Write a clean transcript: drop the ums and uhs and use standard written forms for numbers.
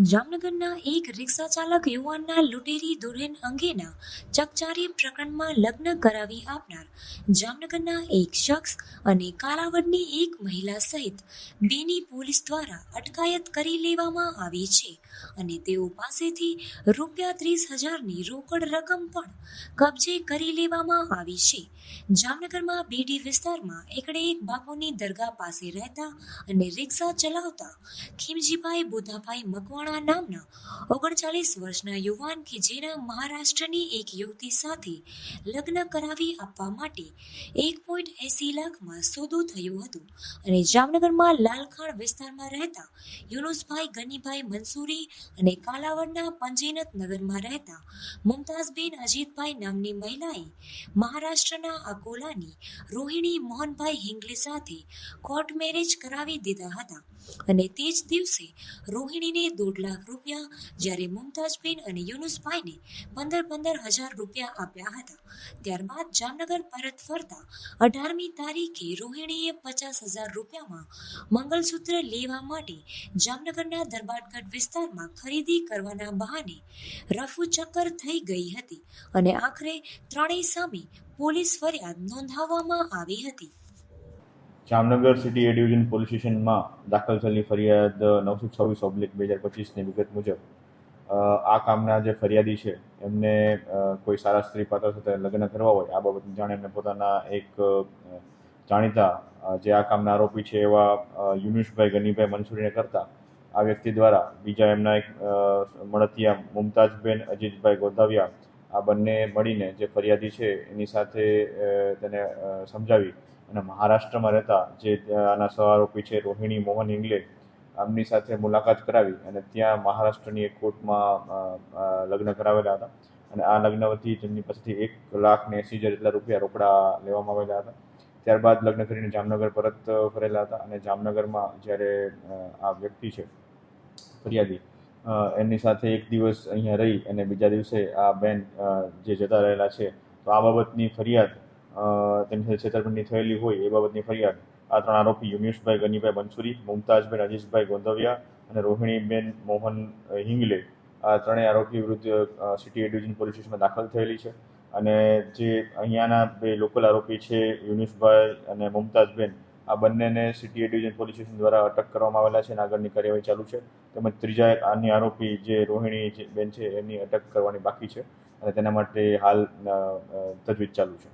જામનગરના એક રિક્ષા ચાલક યુવાનના લૂંટેરી દુલ્હન અંગેના ચકચારી પ્રકરણમાં લગ્ન કરાવી આપનાર જામનગરના એક શખ્સ અને કાલાવડની એક મહિલા સહિત બેની પોલીસ દ્વારા અટકાયત કરી લેવામાં આવી છે અને તેઓ પાસેથી ₹30,000ની રોકડ રકમ પણ કબજે કરી લેવામાં આવી છે. જામનગરમાં બીડી વિસ્તારમાં એકડે એક બાપુની દરગાહ પાસે રહેતા અને રિક્ષા ચલાવતા ખીમજીભાઈ બુધાભાઈ મકવાણા નામના 39 વર્ષના યુવાન કે જેના મહારાષ્ટ્રની એક યુવતી સાથે લગ્ન કરાવી આપવા માટે 1.80 લાખમાં સોદો થયો હતો અને જામનગરમાં લાલખાણ વિસ્તારમાં રહેતા યુનુસભાઈ ગનીભાઈ મંસૂરી અને કાલાવડના પંજેનત નગરમાં રહેતા મુમતાઝબેન અજીતભાઈ નામની મહિલાએ મહારાષ્ટ્રના અકોલાની રોહિણી મોહનભાઈ હિંગલે સાથે કોર્ટ મેરેજ કરાવી દીધા હતા અને તે જ દિવસે રોહિણીને ₹1.5 લાખ જ્યારે મુમતાઝબેન અને યુનુસભાઈને 15,000 રૂપિયા આપ્યા હતા. ત્યારબાદ જામનગર પરત ફરતા 18મી તારીખે રોહિણીએ 50,000 રૂપિયામાં મંગલસૂત્ર લેવા માટે જામનગરના દરબારગઢ વિસ્તારમાં ખરીદી કરવાના બહાને રફુચક્કર થઈ ગઈ હતી અને આખરે ત્રણેય સામે પોલીસ ફરિયાદ નોંધાવવામાં આવી હતી. જામનગર સિટી એ ડિવિઝન પોલીસ સ્ટેશનમાં દાખલ થયેલી ફરિયાદ 926/2025ની વિગત મુજબ આ કામના જે ફરિયાદી છે એમને કોઈ સારા સ્ત્રી પાત્ર સાથે લગ્ન કરવા હોય આ બાબતની જાણ એમને પોતાના એક જાણીતા જે આ કામના આરોપી છે એવા યુનુસભાઈ ગનીભાઈ મંસૂરીને કરતા આ વ્યક્તિ દ્વારા બીજા એમના એક મળતિયા મુમતાઝબેન અજીતભાઈ ગોધાવિયા આ બંને મળીને જે ફરિયાદી છે એની સાથે તેને સમજાવી અને મહારાષ્ટ્રમાં રહેતા જે આના સહ આરોપી છે રોહિણી મોહન હિંગલે આમની સાથે મુલાકાત કરાવી અને ત્યાં મહારાષ્ટ્રની એક કોર્ટમાં લગ્ન કરાવેલા હતા અને આ લગ્નવતી તેમની પાસેથી ₹1,80,000 જેટલા રૂપિયા રોકડા લેવામાં આવેલા હતા. ત્યારબાદ લગ્ન કરીને જામનગર પરત ફરેલા હતા અને જામનગરમાં જ્યારે આ વ્યક્તિ છે ફરિયાદી એમની સાથે એક દિવસ અહીંયા રહી અને બીજા દિવસે આ બેન જે જતા રહેલા છે તો આ બાબતની ફરિયાદ તેની સાથે છેતરપિંડી થયેલી હોય એ બાબતની ફરિયાદ આ ત્રણ આરોપી યુનુસભાઈ ગનીભાઈ મંસૂરી, મુમતાઝબેન અજીઝભાઈ ગોંધવિયા અને રોહિણીબેન મોહન હિંગલે આ ત્રણેય આરોપી વિરુદ્ધ સિટી એ ડિવિઝન પોલીસ સ્ટેશનમાં દાખલ થયેલી છે અને જે અહીંયાના બે લોકલ આરોપી છે યુનુસભાઈ અને મુમતાઝબેન આ બંનેને સિટી એ ડિવિઝન પોલીસ સ્ટેશન દ્વારા અટક કરવામાં આવેલા છે અને આગળની કાર્યવાહી ચાલુ છે. તેમજ ત્રીજા એક અન્ય આરોપી જે રોહિણી બેન છે એમની અટક કરવાની બાકી છે અને તેના માટે હાલ તજવીજ ચાલુ છે.